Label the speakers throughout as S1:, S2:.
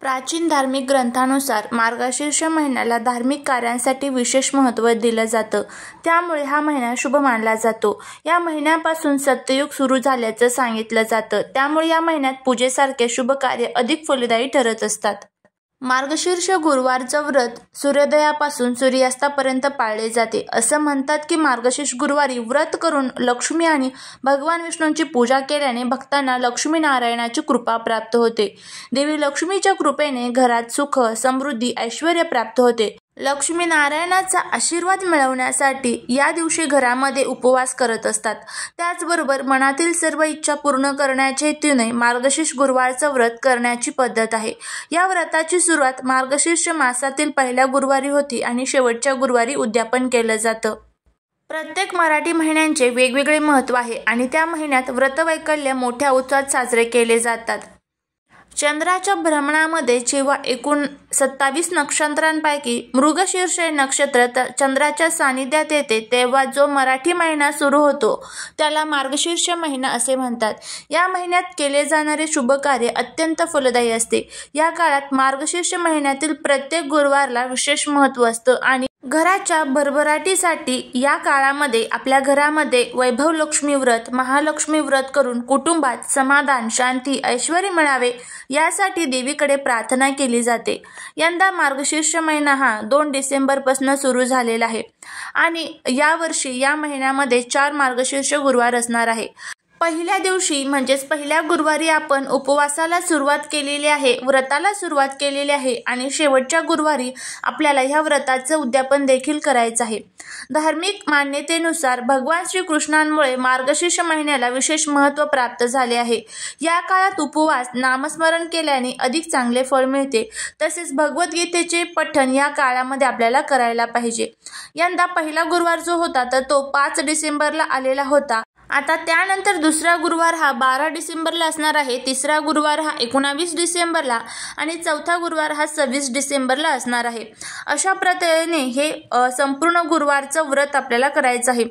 S1: प्राचीन धार्मिक ग्रंथानुसार मार्गशीर्ष महिन्याला धार्मिक कार्यांसाठी विशेष महत्त्व दिलं जातं. त्यामुळे हा महिना शुभ मानला जातो. या महिन्यापासून सत्ययुग सुरू झाल्याचं सांगितलं जातं. त्यामुळे या महिन्यात पूजेसारखे शुभ कार्य अधिक फलदायी ठरत असतात. मार्गशीर्ष गुरुवारचं व्रत सूर्योदयापासून सूर्यास्तापर्यंत पाळले जाते. असं म्हणतात की मार्गशीर्ष गुरुवारी व्रत करून लक्ष्मी आणि भगवान विष्णूंची पूजा केल्याने भक्तांना लक्ष्मीनारायणाची कृपा प्राप्त होते. देवी लक्ष्मीच्या कृपेने घरात सुख, समृद्धी, ऐश्वर्य प्राप्त होते. लक्ष्मीनारायणाचा आशीर्वाद मिळवण्यासाठी या दिवशी घरामध्ये उपवास करत असतात. त्याचबरोबर मनातील सर्व इच्छा पूर्ण करण्याच्या हेतूने मार्गशीर्ष गुरुवारचं व्रत करण्याची पद्धत आहे. या व्रताची सुरुवात मार्गशीर्ष मासातील पहिल्या गुरुवारी होती आणि शेवटच्या गुरुवारी उद्यापन केलं जातं. प्रत्येक मराठी महिन्यांचे वेगवेगळे महत्त्व आहे आणि त्या महिन्यात व्रतवैकल्य मोठ्या उत्साहात साजरे केले जातात. चंद्राच्या भ्रमणामध्ये जेव्हा एकूण 27 नक्षत्रांपैकी मृगशीर्ष हे नक्षत्र चंद्राच्या सानिध्यात येते तेव्हा जो मराठी महिना सुरू होतो त्याला मार्गशीर्ष महिना असे म्हणतात. या महिन्यात केले जाणारे शुभ कार्य अत्यंत फलदायी असते. या काळात मार्गशीर्ष महिन्यातील प्रत्येक गुरुवारला विशेष महत्त्व असतं आणि घराच्या भरभराटीसाठी या काळामध्ये आपल्या घरामध्ये वैभव लक्ष्मी व्रत, महालक्ष्मी व्रत करून कुटुंबात समाधान, शांती, ऐश्वर्य मिळावे यासाठी देवीकडे प्रार्थना केली जाते. यंदा मार्गशीर्ष महिना हा 2 डिसेंबरपासून सुरू झालेला आहे आणि यावर्षी या महिन्यामध्ये 4 मार्गशीर्ष गुरुवार असणार आहे. पहिल्या दिवशी म्हणजेच पहिल्या गुरुवारी आपण उपवासाला सुरुवात केलेली आहे, व्रताला सुरुवात केलेली आहे आणि शेवटच्या गुरुवारी आपल्याला ह्या व्रताचं उद्यापन देखील करायचं आहे. धार्मिक मान्यतेनुसार भगवान श्रीकृष्णांमुळे मार्गशीर्ष महिन्याला विशेष महत्त्व प्राप्त झाले आहे. या काळात उपवास, नामस्मरण केल्याने अधिक चांगले फळ मिळते. तसेच भगवद्गीतेचे पठण या काळामध्ये आपल्याला करायला पाहिजे. यंदा पहिला गुरुवार जो होता तर तो 5 डिसेंबरला आलेला होता. आता त्यानंतर दुसरा गुरुवार हा 12 डिसेंबरला असणार आहे, तिसरा गुरुवार हा 19 डिसेंबरला आणि चौथा गुरुवार हा 26 डिसेंबरला असणार आहे. अशा प्रकारे हे संपूर्ण गुरुवारचं व्रत आपल्याला करायचं आहे.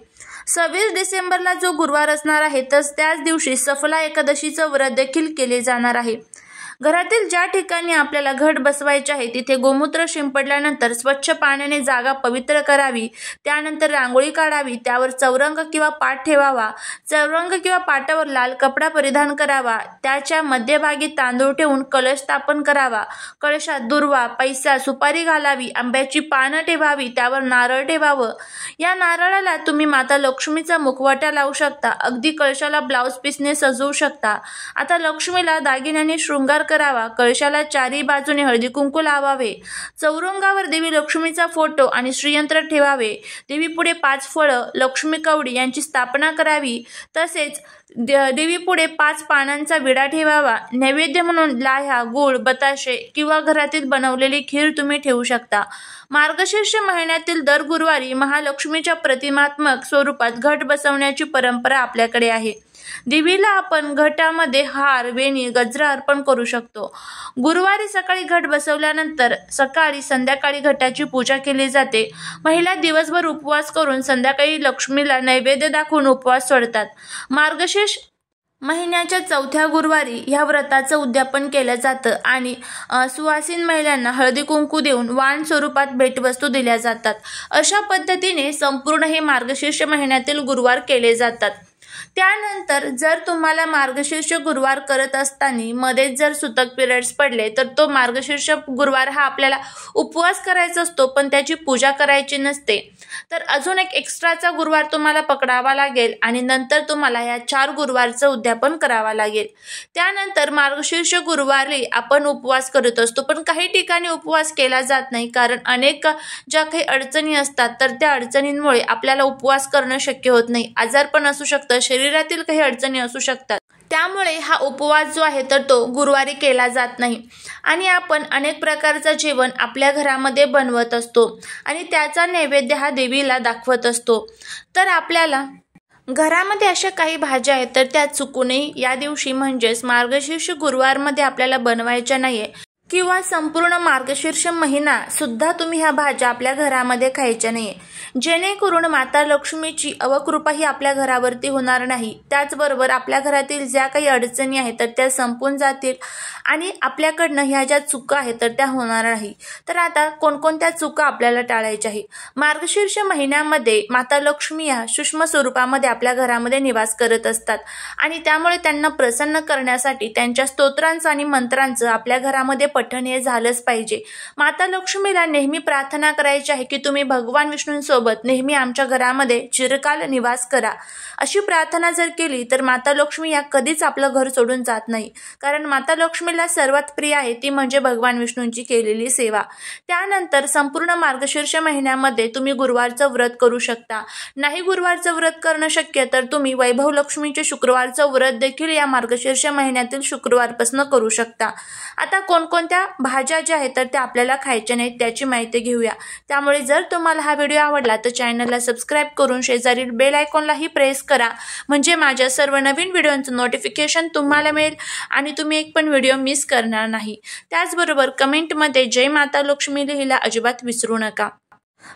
S1: 26 डिसेंबरला जो गुरुवार असणार आहे तर त्याच दिवशी सफला एकादशीचं व्रत देखील केले जाणार आहे. घरातील ज्या ठिकाणी आपल्याला घट बसवायचे आहे तिथे गोमूत्र शिंपडल्यानंतर स्वच्छ पाण्याने जागा पवित्र करावी. त्यानंतर रांगोळी काढावी, त्यावर चौरंग किंवा पाट ठेवावा. चौरंग किंवा पाटावर लाल कपडा परिधान करावा. त्याच्या मध्यभागी तांदूळ ठेवून कलश स्थापन करावा. कलशात दुर्वा, पैसा, सुपारी घालावी. आंब्याची पानं ठेवावी, त्यावर नारळ ठेवावं. या नारळाला तुम्ही माता लक्ष्मीचा मुखवटा लावू शकता. अगदी कलशाला ब्लाउज पीसने सजवू शकता. आता लक्ष्मीला दागिन्यांनी शृंगार करावा. कळशाला चारी बाजूने हळदी कुंकू लावावे. चौरंगावर देवी लक्ष्मीचा फोटो आणि श्रीयंत्र ठेवावे. देवीपुढे 5 फळं, लक्ष्मी कवडी यांची स्थापना करावी. तसेच देवीपुढे 5 पानांचा विडा ठेवावा. नैवेद्य म्हणून लाह्या, गूळ, बताशे किंवा घरातील बनवलेली खीर तुम्ही ठेवू शकता. मार्गशीर्ष महिन्यातील दर गुरुवारी महालक्ष्मीच्या प्रतिमात्मक स्वरूपात घट बसवण्याची परंपरा आपल्याकडे आहे. देवीला आपण घटामध्ये हार, वेणी, गजरा अर्पण करू शकतो. गुरुवारी सकाळी घट बसवल्यानंतर सकाळी संध्याकाळी घटाची पूजा केली जाते. महिला दिवसभर उपवास करून संध्याकाळी लक्ष्मीला नैवेद्य दाखवून उपवास सोडतात. मार्गशीर्ष महिन्याच्या चौथ्या गुरुवारी ह्या व्रताचं उद्यापन केलं जातं आणि सुवासिन महिलांना हळदी कुंकू देऊन वाण स्वरूपात भेटवस्तू दिल्या जातात. अशा पद्धतीने संपूर्ण हे मार्गशीर्ष महिन्यातील गुरुवार केले जातात. त्यानंतर जर तुम्हाला मार्गशीर्ष गुरुवार करत असताना मध्येच जर सुतक पिरियड्स पडले तर तो मार्गशीर्ष गुरुवार हा आपल्याला उपवास करायचा असतो पण त्याची पूजा करायची नसते. तर अजून एक एक्स्ट्राचा गुरुवार तुम्हाला पकडावा लागेल आणि नंतर तुम्हाला या 4 गुरुवारचं उद्यापन करावा लागेल. त्यानंतर मार्गशीर्ष गुरुवारी आपण उपवास करत असतो पण काही ठिकाणी उपवास केला जात नाही कारण अनेक ज्या काही अडचणी असतात तर त्या अडचणींमुळे आपल्याला उपवास करणं शक्य होत नाही. आजारपण असू शकतं, शरीरातील काही अडचणी असू शकतात. त्यामुळे हा उपवास जो आहे तर तो गुरुवारी केला जात नाही आणि आपण अनेक प्रकारचं जेवण आपल्या घरामध्ये बनवत असतो आणि त्याचा नैवेद्य हा देवीला दाखवत असतो. तर आपल्याला घरामध्ये अशा काही भाज्या आहेत तर त्या चुकूनही या दिवशी म्हणजेच मार्गशीर्ष गुरुवारमध्ये आपल्याला बनवायच्या नाहीये. किंवा संपूर्ण मार्गशीर्ष महिना सुद्धा तुम्ही ह्या भाज्या आपल्या घरामध्ये खायच्या नाही, जेणेकरून माता लक्ष्मीची अवकृपा ही आपल्या घरावरती होणार नाही। त्याचबरोबर आपल्या घरातील ज्या काही अडचणी आहेत तर त्या संपून जातील आणि आपल्याकडनं ह्या ज्या चुका आहेत तर त्या होणार नाही। तर आता कोणकोणत्या चुका आपल्याला टाळायच्या आहे? मार्गशीर्ष महिन्यामध्ये माता लक्ष्मी या सूक्ष्म स्वरूपामध्ये आपल्या घरामध्ये निवास करत असतात आणि त्यामुळे त्यांना प्रसन्न करण्यासाठी त्यांच्या स्तोत्रांचं आणि मंत्रांचं आपल्या घरामध्ये पठण हे झालंच पाहिजे। माता लक्ष्मीला नेहमी प्रार्थना करायची आहे की तुम्ही भगवान विष्णूंसोबत नेहमी आमच्या घरामध्ये चिरकाल निवास करा। अशी प्रार्थना जर केली तर माता लक्ष्मी या कधीच आपलं घर सोडून जात नाही, कारण माता लक्ष्मीला सर्वात प्रिय आहे ती म्हणजे भगवान विष्णूंची केलेली सेवा। त्यानंतर संपूर्ण मार्गशीर्ष महिन्यामध्ये तुम्ही गुरुवारचं व्रत करू शकता। नाही गुरुवारचं व्रत करणं शक्य तर तुम्ही वैभव लक्ष्मीचे शुक्रवारचं व्रत देखील या मार्गशीर्ष महिन्यातील शुक्रवारपासून करू शकता। आता कोणकोणत्या भाज्या ज्या आहेत तर त्या आपल्याला खायच्या नाहीत त्याची माहिती घेऊया। त्यामुळे जर तुम्हाला हा व्हिडिओ आवडला तर चॅनलला सबस्क्राईब करून शेजारील बेल आयकॉनलाही प्रेस करा, म्हणजे माझ्या सर्व नवीन व्हिडिओंचं नोटिफिकेशन तुम्हाला मिळेल आणि तुम्ही एक पण व्हिडिओ मिस करणार नाही। त्याचबरोबर कमेंटमध्ये जय माता लक्ष्मी लिहायला अजिबात विसरू नका।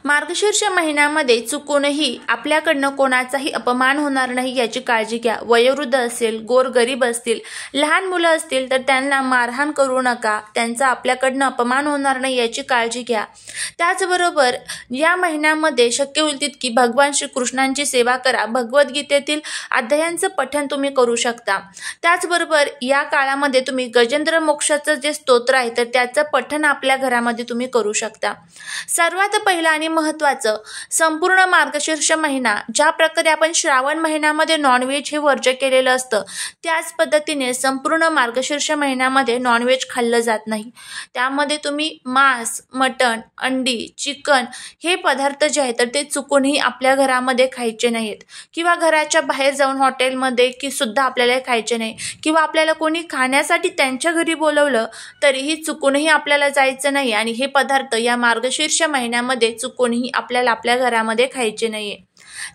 S1: मार्गशीर्ष महिन्यामध्ये चुकूनही आपल्याकडनं कोणाचाही अपमान होणार नाही याची काळजी घ्या। वयोवृद्ध असेल, गोरगरीब असतील, लहान मुलं असतील तर त्यांना मारहाण करू नका, त्यांचा आपल्याकडनं अपमान होणार नाही याची काळजी घ्या। त्याचबरोबर या महिन्यामध्ये शक्य होईल तितकी भगवान श्रीकृष्णांची सेवा करा। भगवद्गीतेतील अध्यायांचं पठण तुम्ही करू शकता। त्याचबरोबर या काळामध्ये तुम्ही गजेंद्र मोक्षाचं जे स्तोत्र आहे तर त्याचं पठण आपल्या घरामध्ये तुम्ही करू शकता। सर्वात पहिला आणि महत्त्वाचं, संपूर्ण मार्गशीर्ष महिना ज्या प्रकारे आपण श्रावण महिन्यामध्ये नॉनव्हेज हे वर्ज्य केलेलं असतं त्याच पद्धतीने संपूर्ण मार्गशीर्ष महिन्यामध्ये नॉनव्हेज खाल्लं जात नाही। त्यामध्ये तुम्ही मांस, मटण, अंडी, चिकन हे पदार्थ जे आहेत तर ते चुकूनही आपल्या घरामध्ये खायचे नाहीत किंवा घराच्या बाहेर जाऊन हॉटेलमध्ये की सुद्धा आपल्याला खायचे नाही किंवा आपल्याला कोणी खाण्यासाठी त्यांच्या घरी बोलवलं तरीही चुकूनही आपल्याला जायचं नाही आणि हे पदार्थ या मार्गशीर्ष महिन्यामध्ये चुकूनही आपल्याला आपल्या घरामध्ये खायचे नाहीये।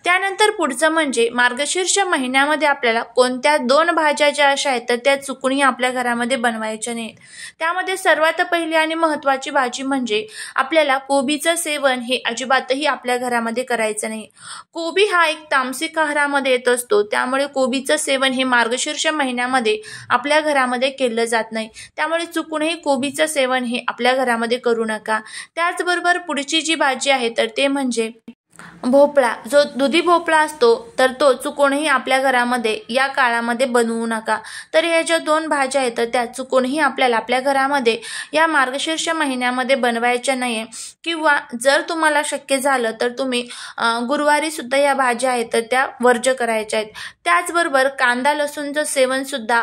S1: त्यानंतर पुढचं म्हणजे मार्गशीर्ष महिन्यामध्ये आपल्याला कोणत्या 2 भाज्या ज्या अशा आहेत तर त्या चुकूनही आपल्या घरामध्ये बनवायच्या नाहीत। त्यामध्ये सर्वात पहिली आणि महत्त्वाची भाजी म्हणजे आपल्याला कोबीचं सेवन हे अजिबातही आपल्या घरामध्ये करायचं नाही। कोबी हा एक तामसिक आहारामध्ये येत असतो, त्यामुळे कोबीचं सेवन हे मार्गशीर्ष महिन्यामध्ये आपल्या घरामध्ये केलं जात नाही। त्यामुळे चुकूनही कोबीचं सेवन हे आपल्या घरामध्ये करू नका। त्याचबरोबर पुढची जी भाजी आहे तर ते म्हणजे भोपळा, जो दुधी भोपळा असतो तर तो चुकूनही आपल्या घरामध्ये या काळामध्ये बनवू नका। तर या ज्या 2 भाज्या आहेत तर त्या चुकूनही आपल्याला आपल्या घरामध्ये या मार्गशीर्ष महिन्यामध्ये बनवायच्या नाहीये किंवा जर तुम्हाला शक्य झालं तर तुम्ही गुरुवारी सुद्धा या भाज्या आहेत तर त्या वर्ज्य करायच्या आहेत। त्याचबरोबर कांदा लसूणचं सेवन सुद्धा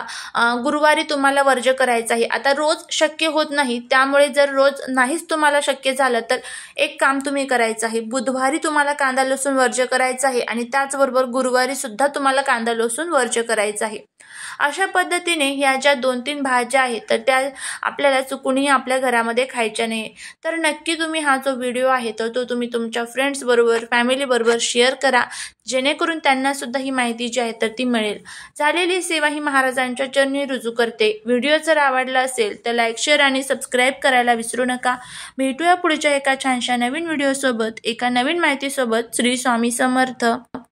S1: गुरुवारी तुम्हाला वर्ज्य करायचं आहे। आता रोज शक्य होत नाही, त्यामुळे जर रोज नाहीच तुम्हाला शक्य झालं तर एक काम तुम्ही करायचं आहे, बुधवारी तुम्हाला कांदा लसूण वर्ज्य करायचा आहे आणि त्याचबरोबर गुरुवारी सुद्धा तुम्हाला कांदा लसूण वर्ज्य करायचा आहे। अशा पद्धतीने ह्या ज्या 2-3 भाज्या आहेत तर त्या आपल्याला चुकूनही आपल्या घरामध्ये खायच्या नाही। तर नक्की तुम्ही हा जो व्हिडिओ आहे तर तो तुम्ही तुमच्या फ्रेंड्स बरोबर, फॅमिली बरोबर शेअर करा, जेणेकरून त्यांना सुद्धा ही माहिती जी आहे तर ती मिळेल। झालेली सेवा ही महाराजांच्या चरणी रुजू करते। व्हिडिओ जर आवडला असेल तर लाईक, शेअर आणि सबस्क्राईब करायला विसरू नका। भेटूया पुढच्या एका छानशा नवीन व्हिडिओ सोबत, एका नवीन माहिती सोबत। श्री स्वामी समर्थ।